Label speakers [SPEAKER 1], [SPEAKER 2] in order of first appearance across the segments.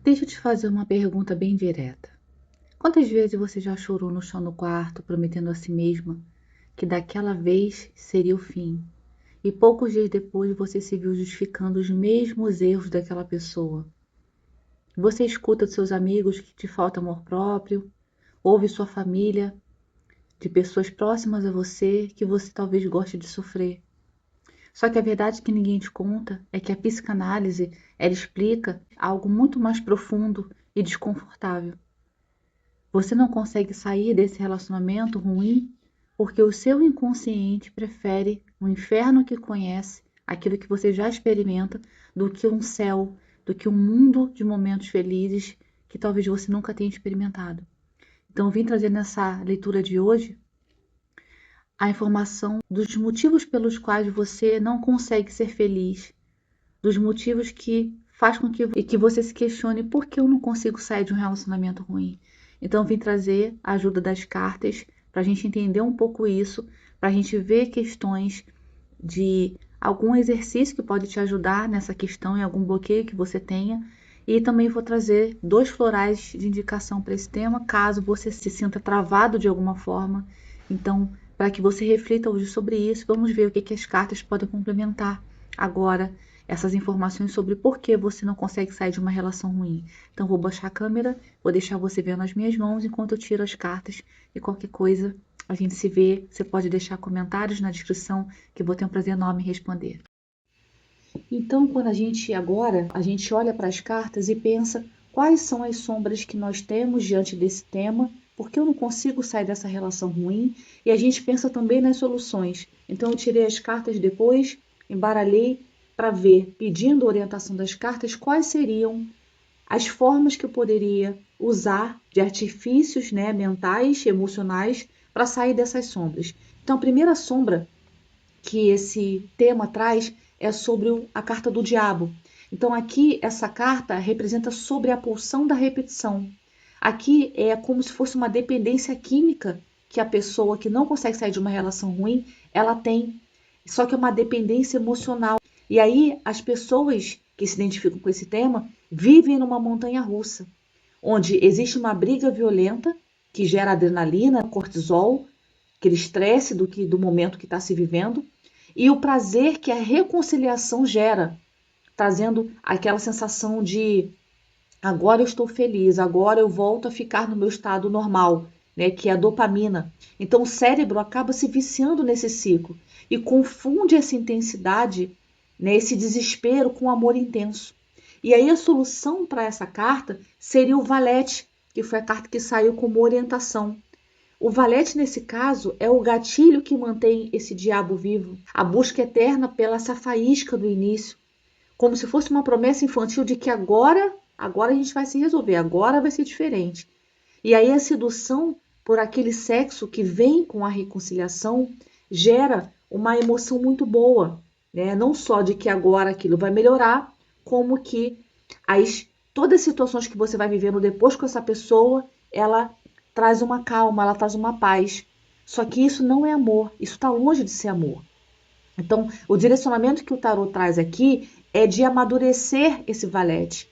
[SPEAKER 1] Deixa eu te fazer uma pergunta bem direta. Quantas vezes você já chorou no chão do quarto, prometendo a si mesma que daquela vez seria o fim? E poucos dias depois você se viu justificando os mesmos erros daquela pessoa. Você escuta dos seus amigos que te falta amor próprio, ouve sua família, de pessoas próximas a você que você talvez goste de sofrer. Só que a verdade que ninguém te conta é que a psicanálise, ela explica algo muito mais profundo e desconfortável. Você não consegue sair desse relacionamento ruim porque o seu inconsciente prefere o inferno que conhece, aquilo que você já experimenta, do que um céu, do que um mundo de momentos felizes que talvez você nunca tenha experimentado. Então, eu vim trazer nessa leitura de hoje a informação dos motivos pelos quais você não consegue ser feliz, dos motivos que faz com que você se questione por que eu não consigo sair de um relacionamento ruim. Então, eu vim trazer a ajuda das cartas para a gente entender um pouco isso, para a gente ver questões de algum exercício que pode te ajudar nessa questão, em algum bloqueio que você tenha. E também vou trazer 2 florais de indicação para esse tema, caso você se sinta travado de alguma forma. Então, para que você reflita hoje sobre isso, vamos ver o que as cartas podem complementar agora essas informações sobre por que você não consegue sair de uma relação ruim. Então, vou baixar a câmera, vou deixar você vendo as minhas mãos enquanto eu tiro as cartas e qualquer coisa a gente se vê. Você pode deixar comentários na descrição que eu vou ter um prazer enorme em responder. Então, quando a gente olha para as cartas e pensa quais são as sombras que nós temos diante desse tema, porque eu não consigo sair dessa relação ruim, e a gente pensa também nas soluções. Então, eu tirei as cartas depois, embaralhei para ver, pedindo orientação das cartas, quais seriam as formas que eu poderia usar de artifícios, né, mentais, emocionais, para sair dessas sombras. Então, a primeira sombra que esse tema traz é sobre a carta do diabo. Então, aqui, essa carta representa sobre a pulsão da repetição. Aqui é como se fosse uma dependência química que a pessoa que não consegue sair de uma relação ruim, ela tem. Só que é uma dependência emocional. E aí, as pessoas que se identificam com esse tema vivem numa montanha russa, onde existe uma briga violenta que gera adrenalina, cortisol, aquele estresse do momento que está se vivendo, e o prazer que a reconciliação gera, trazendo aquela sensação de agora eu estou feliz, agora eu volto a ficar no meu estado normal, né, que é a dopamina. Então o cérebro acaba se viciando nesse ciclo e confunde essa intensidade, né, esse desespero com amor intenso. E aí a solução para essa carta seria o valete, que foi a carta que saiu como orientação. O valete, nesse caso, é o gatilho que mantém esse diabo vivo, a busca eterna pela essa faísca do início, como se fosse uma promessa infantil de que agora a gente vai se resolver, agora vai ser diferente. E aí a sedução por aquele sexo que vem com a reconciliação gera uma emoção muito boa, né? Não só de que agora aquilo vai melhorar, como que todas as situações que você vai vivendo depois com essa pessoa, ela traz uma calma, ela traz uma paz. Só que isso não é amor, isso está longe de ser amor. Então, o direcionamento que o tarot traz aqui é de amadurecer esse valete,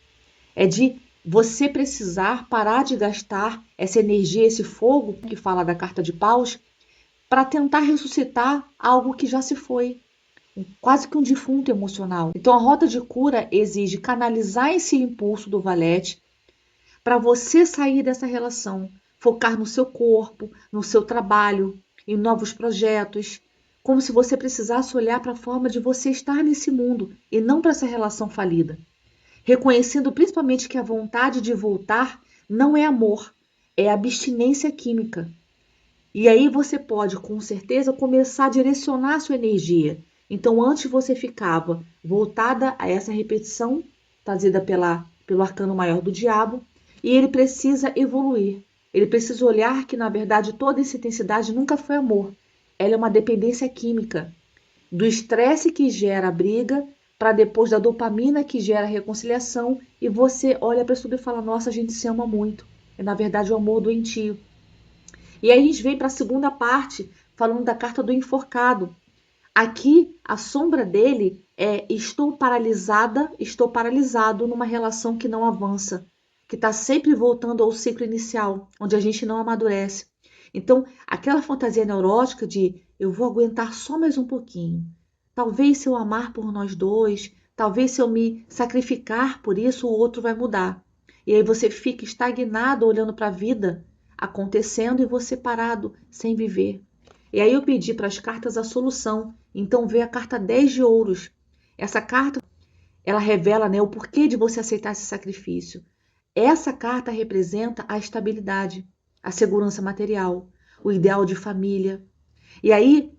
[SPEAKER 1] é de você precisar parar de gastar essa energia, esse fogo que fala da carta de paus, para tentar ressuscitar algo que já se foi, quase que um defunto emocional. Então, a rota de cura exige canalizar esse impulso do valete para você sair dessa relação, focar no seu corpo, no seu trabalho, em novos projetos, como se você precisasse olhar para a forma de você estar nesse mundo e não para essa relação falida. Reconhecendo principalmente que a vontade de voltar não é amor, é abstinência química. E aí você pode, com certeza, começar a direcionar a sua energia. Então, antes você ficava voltada a essa repetição trazida pelo arcano maior do diabo, e ele precisa evoluir. Ele precisa olhar que, na verdade, toda essa intensidade nunca foi amor. Ela é uma dependência química do estresse que gera a briga, para depois da dopamina que gera a reconciliação, e você olha para tudo e fala, nossa, a gente se ama muito. É, na verdade, o amor doentio. E aí a gente vem para a segunda parte, falando da carta do enforcado. Aqui, a sombra dele é estou paralisada, estou paralisado numa relação que não avança. que está sempre voltando ao ciclo inicial, onde a gente não amadurece. Então, aquela fantasia neurótica de eu vou aguentar só mais um pouquinho. Talvez se eu amar por nós dois, talvez se eu me sacrificar por isso, o outro vai mudar. E aí você fica estagnado olhando para a vida acontecendo e você parado, sem viver. E aí eu pedi para as cartas a solução. Então veio a carta 10 de ouros. Essa carta, ela revela, né, o porquê de você aceitar esse sacrifício. Essa carta representa a estabilidade, a segurança material, o ideal de família. E aí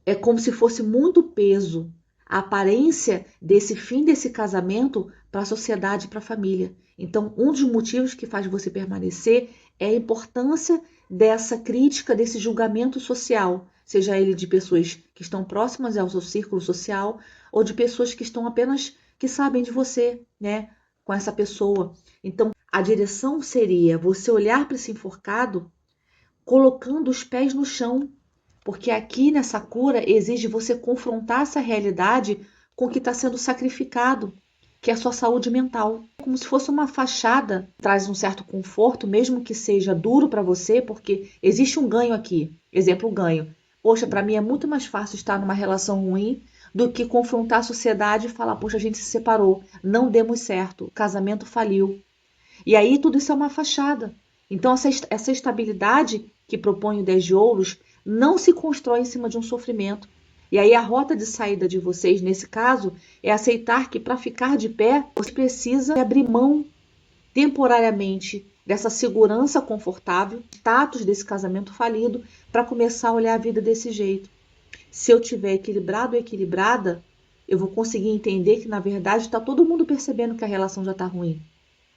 [SPEAKER 1] é como se fosse muito peso a aparência desse fim desse casamento para a sociedade e para a família. Então, um dos motivos que faz você permanecer é a importância dessa crítica, desse julgamento social, seja ele de pessoas que estão próximas ao seu círculo social ou de pessoas que estão apenas que sabem de você, né, com essa pessoa. Então, a direção seria você olhar para esse enforcado colocando os pés no chão, porque aqui nessa cura exige você confrontar essa realidade com o que está sendo sacrificado, que é a sua saúde mental. Como se fosse uma fachada, traz um certo conforto, mesmo que seja duro para você, porque existe um ganho aqui. Exemplo, um ganho. Poxa, para mim é muito mais fácil estar numa relação ruim do que confrontar a sociedade e falar, poxa, a gente se separou, não demos certo, o casamento faliu. E aí tudo isso é uma fachada. Então essa estabilidade que propõe o 10 de ouros não se constrói em cima de um sofrimento. E aí a rota de saída de vocês, nesse caso, é aceitar que para ficar de pé, você precisa abrir mão temporariamente dessa segurança confortável, status desse casamento falido, para começar a olhar a vida desse jeito. Se eu tiver equilibrado ou equilibrada, eu vou conseguir entender que, na verdade, está todo mundo percebendo que a relação já está ruim.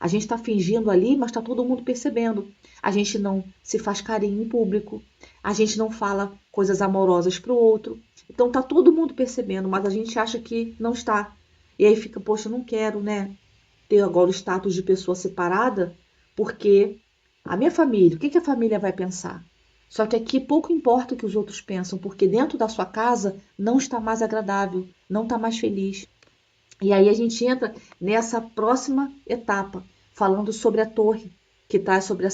[SPEAKER 1] A gente está fingindo ali, mas está todo mundo percebendo. A gente não se faz carinho em público. A gente não fala coisas amorosas para o outro. Então está todo mundo percebendo, mas a gente acha que não está. E aí fica, poxa, eu não quero, né, ter agora o status de pessoa separada, porque a minha família, o que que a família vai pensar? Só que aqui pouco importa o que os outros pensam, porque dentro da sua casa não está mais agradável, não está mais feliz. E aí a gente entra nessa próxima etapa, falando sobre a torre, que traz sobre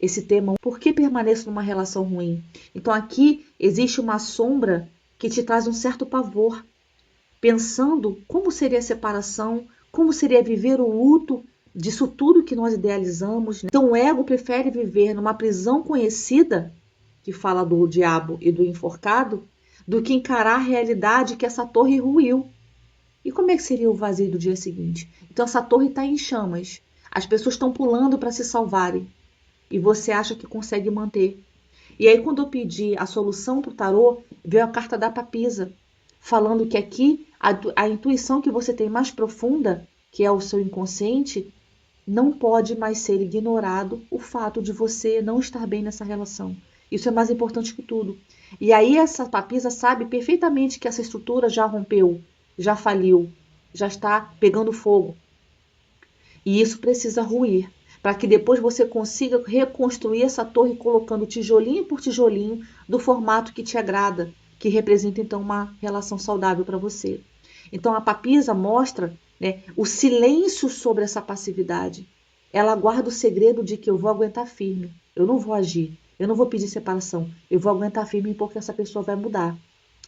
[SPEAKER 1] esse tema, por que permaneço numa relação ruim? Então aqui existe uma sombra que te traz um certo pavor, pensando como seria a separação, como seria viver o luto disso tudo que nós idealizamos. Então o ego prefere viver numa prisão conhecida, que fala do diabo e do enforcado, do que encarar a realidade que essa torre ruiu. E como é que seria o vazio do dia seguinte? Então essa torre está em chamas. As pessoas estão pulando para se salvarem. E você acha que consegue manter. E aí quando eu pedi a solução para o tarô, veio a carta da papisa, falando que aqui a intuição que você tem mais profunda, que é o seu inconsciente, não pode mais ser ignorado o fato de você não estar bem nessa relação. Isso é mais importante que tudo. E aí essa papisa sabe perfeitamente que essa estrutura já rompeu, já faliu, já está pegando fogo. E isso precisa ruir, para que depois você consiga reconstruir essa torre colocando tijolinho por tijolinho do formato que te agrada, que representa então uma relação saudável para você. Então a papisa mostra, né, o silêncio sobre essa passividade. Ela guarda o segredo de que eu vou aguentar firme, eu não vou agir, eu não vou pedir separação, eu vou aguentar firme porque essa pessoa vai mudar.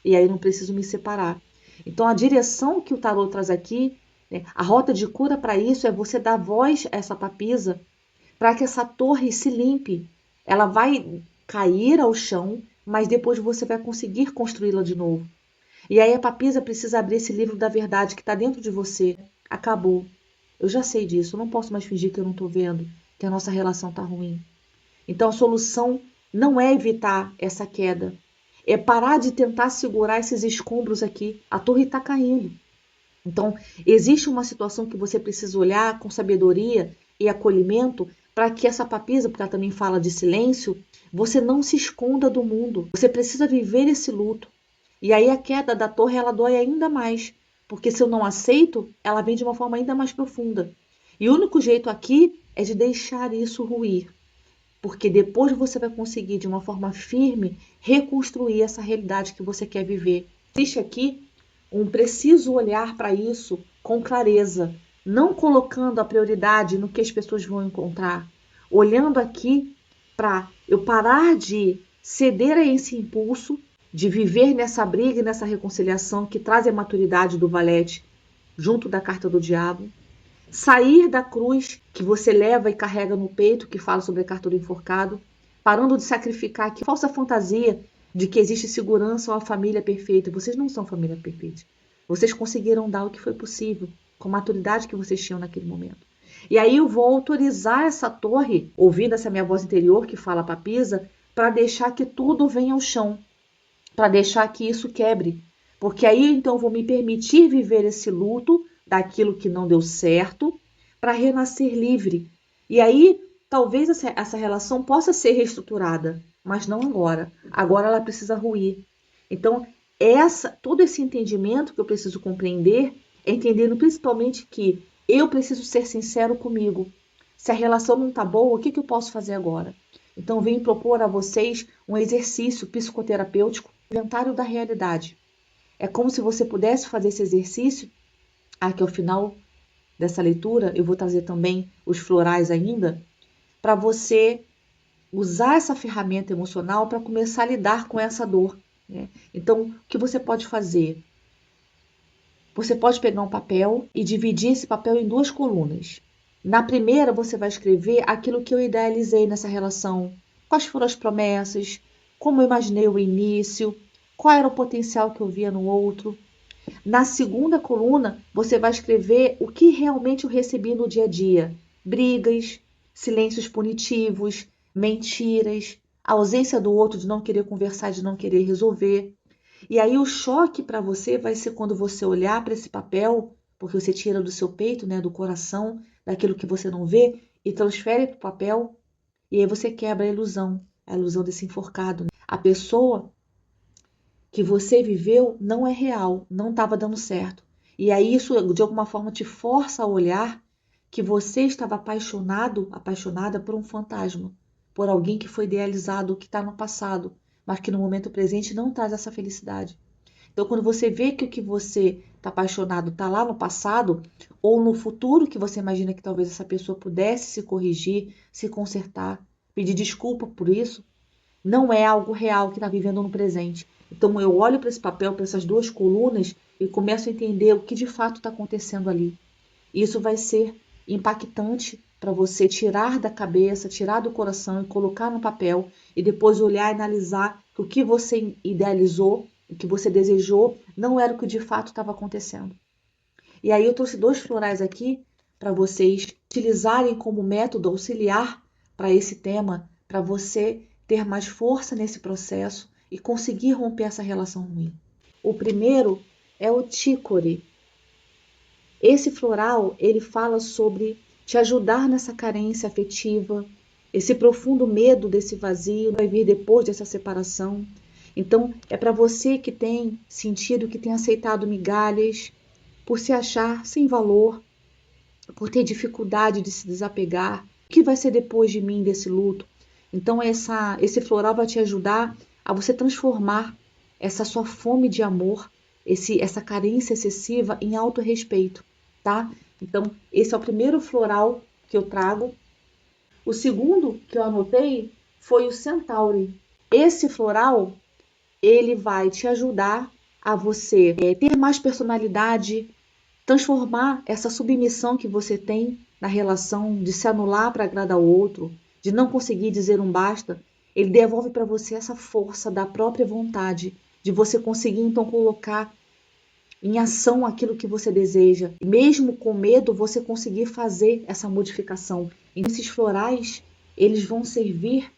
[SPEAKER 1] E aí eu não preciso me separar. Então a direção que o tarô traz aqui, né, a rota de cura para isso é você dar voz a essa papisa para que essa torre se limpe. Ela vai cair ao chão, mas depois você vai conseguir construí-la de novo. E aí a papisa precisa abrir esse livro da verdade que está dentro de você. Acabou. Eu já sei disso. Eu não posso mais fingir que eu não estou vendo, que a nossa relação está ruim. Então a solução não é evitar essa queda. É parar de tentar segurar esses escombros aqui. A torre está caindo. Então, existe uma situação que você precisa olhar com sabedoria e acolhimento para que essa papisa, porque ela também fala de silêncio, você não se esconda do mundo. Você precisa viver esse luto. E aí a queda da torre, ela dói ainda mais, porque se eu não aceito, ela vem de uma forma ainda mais profunda. E o único jeito aqui é de deixar isso ruir, porque depois você vai conseguir, de uma forma firme, reconstruir essa realidade que você quer viver. Existe aqui um preciso olhar para isso com clareza, não colocando a prioridade no que as pessoas vão encontrar, olhando aqui para eu parar de ceder a esse impulso, de viver nessa briga e nessa reconciliação que traz a maturidade do valete junto da carta do diabo, sair da cruz que você leva e carrega no peito, que fala sobre a carta do enforcado, parando de sacrificar que falsa fantasia de que existe segurança ou a família perfeita. Vocês não são família perfeita. Vocês conseguiram dar o que foi possível, com a maturidade que vocês tinham naquele momento. E aí eu vou autorizar essa torre, ouvindo essa minha voz interior que fala para Pisa, para deixar que tudo venha ao chão, para deixar que isso quebre. Porque aí então eu vou me permitir viver esse luto daquilo que não deu certo, para renascer livre. E aí talvez essa relação possa ser reestruturada, mas não agora. Agora ela precisa ruir. Então, todo esse entendimento que eu preciso compreender, é entendendo principalmente que eu preciso ser sincero comigo. Se a relação não está boa, o que eu posso fazer agora? Então, venho propor a vocês um exercício psicoterapêutico, inventário da realidade. É como se você pudesse fazer esse exercício, que ao final dessa leitura eu vou trazer também os florais ainda, para você usar essa ferramenta emocional para começar a lidar com essa dor. Né? Então, o que você pode fazer? Você pode pegar um papel e dividir esse papel em 2 colunas. Na primeira, você vai escrever aquilo que eu idealizei nessa relação. Quais foram as promessas? Como eu imaginei o início? Qual era o potencial que eu via no outro? Na segunda coluna, você vai escrever o que realmente eu recebi no dia a dia. Brigas, silêncios punitivos, mentiras, a ausência do outro de não querer conversar, de não querer resolver. E aí o choque para você vai ser quando você olhar para esse papel, porque você tira do seu peito, né, do coração, daquilo que você não vê, e transfere para o papel, e aí você quebra a ilusão desse enforcado. Né? A pessoa que você viveu não é real, não estava dando certo. E aí isso de alguma forma te força a olhar que você estava apaixonado, apaixonada por um fantasma, por alguém que foi idealizado, que está no passado, mas que no momento presente não traz essa felicidade. Então, quando você vê que o que você está apaixonado está lá no passado, ou no futuro que você imagina que talvez essa pessoa pudesse se corrigir, se consertar, pedir desculpa por isso, não é algo real que está vivendo no presente. Então eu olho para esse papel, para essas 2 colunas e começo a entender o que de fato está acontecendo ali. Isso vai ser impactante para você tirar da cabeça, tirar do coração e colocar no papel e depois olhar e analisar que o que você idealizou, o que você desejou, não era o que de fato estava acontecendo. E aí eu trouxe 2 florais aqui para vocês utilizarem como método auxiliar para esse tema, para você ter mais força nesse processo e conseguir romper essa relação ruim. O primeiro é o tícore. Esse floral, ele fala sobre te ajudar nessa carência afetiva, esse profundo medo desse vazio vai vir depois dessa separação. Então, é para você que tem sentido, que tem aceitado migalhas, por se achar sem valor, por ter dificuldade de se desapegar. O que vai ser depois de mim desse luto? Então, esse floral vai te ajudar a você transformar essa sua fome de amor, essa carência excessiva em autorrespeito, tá? Então, esse é o primeiro floral que eu trago. O segundo que eu anotei foi o Centauri. Esse floral, ele vai te ajudar a você ter mais personalidade, transformar essa submissão que você tem na relação de se anular para agradar o outro, de não conseguir dizer um basta, ele devolve para você essa força da própria vontade, de você conseguir então colocar em ação aquilo que você deseja. Mesmo com medo, você conseguir fazer essa modificação. E esses florais, eles vão servir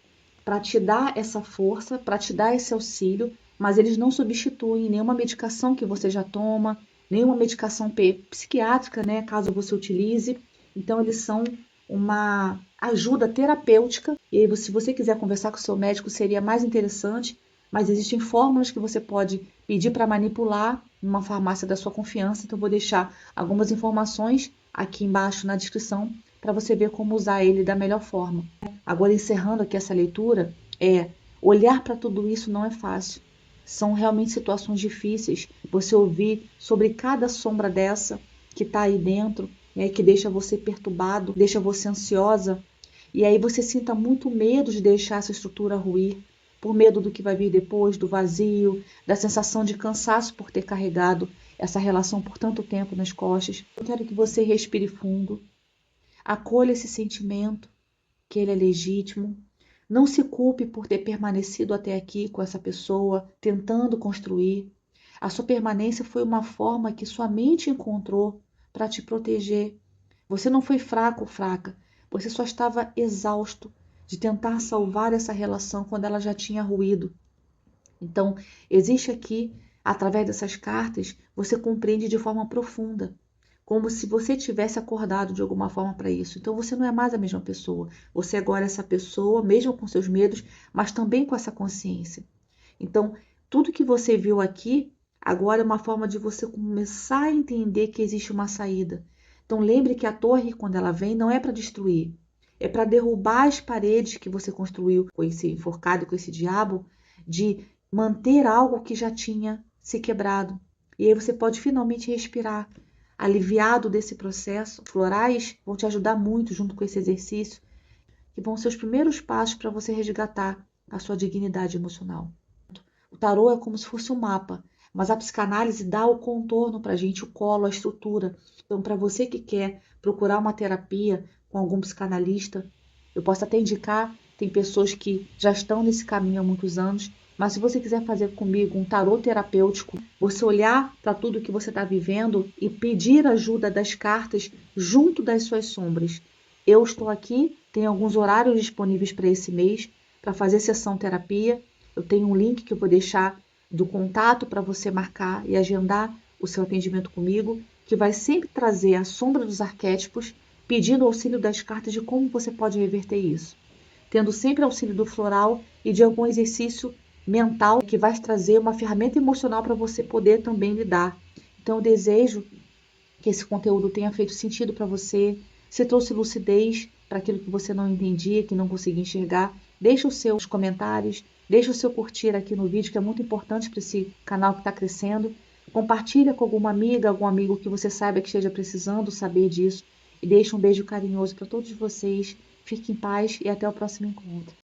[SPEAKER 1] para te dar essa força, para te dar esse auxílio, mas eles não substituem nenhuma medicação que você já toma, nenhuma medicação psiquiátrica, né, caso você utilize. Então, eles são uma ajuda terapêutica. E aí, se você quiser conversar com o seu médico, seria mais interessante. Mas existem fórmulas que você pode pedir para manipular numa farmácia da sua confiança. Então, eu vou deixar algumas informações aqui embaixo na descrição para você ver como usar ele da melhor forma. Agora, encerrando aqui essa leitura, olhar para tudo isso não é fácil. São realmente situações difíceis. Você ouvir sobre cada sombra dessa que está aí dentro. que deixa você perturbado, deixa você ansiosa, e aí você sinta muito medo de deixar essa estrutura ruir, por medo do que vai vir depois, do vazio, da sensação de cansaço por ter carregado essa relação por tanto tempo nas costas. Eu quero que você respire fundo, acolha esse sentimento, que ele é legítimo. Não se culpe por ter permanecido até aqui com essa pessoa, tentando construir. A sua permanência foi uma forma que sua mente encontrou para te proteger. Você não foi fraco ou fraca, você só estava exausto de tentar salvar essa relação quando ela já tinha ruído. Então, existe aqui, através dessas cartas, você compreende de forma profunda, como se você tivesse acordado de alguma forma para isso. Então, você não é mais a mesma pessoa. Você agora é essa pessoa, mesmo com seus medos, mas também com essa consciência. Então, tudo que você viu aqui, agora é uma forma de você começar a entender que existe uma saída. Então, lembre que a torre, quando ela vem, não é para destruir, é para derrubar as paredes que você construiu com esse enforcado, com esse diabo, de manter algo que já tinha se quebrado. E aí você pode finalmente respirar, aliviado desse processo. Os florais vão te ajudar muito junto com esse exercício, que vão ser os primeiros passos para você resgatar a sua dignidade emocional. O tarô é como se fosse um mapa, mas a psicanálise dá o contorno para a gente, o colo, a estrutura. Então, para você que quer procurar uma terapia com algum psicanalista, eu posso até indicar, tem pessoas que já estão nesse caminho há muitos anos, mas se você quiser fazer comigo um tarô terapêutico, você olhar para tudo que você está vivendo e pedir ajuda das cartas junto das suas sombras. Eu estou aqui, tenho alguns horários disponíveis para esse mês, para fazer sessão terapia. Eu tenho um link que eu vou deixar do contato para você marcar e agendar o seu atendimento comigo, que vai sempre trazer a sombra dos arquétipos, pedindo auxílio das cartas de como você pode reverter isso. Tendo sempre auxílio do floral e de algum exercício mental que vai trazer uma ferramenta emocional para você poder também lidar. Então eu desejo que esse conteúdo tenha feito sentido para você, se trouxe lucidez para aquilo que você não entendia, que não conseguia enxergar. Deixa os seus comentários, deixa o seu curtir aqui no vídeo, que é muito importante para esse canal que está crescendo. Compartilha com alguma amiga, algum amigo que você saiba que esteja precisando saber disso. E deixa um beijo carinhoso para todos vocês. Fique em paz e até o próximo encontro.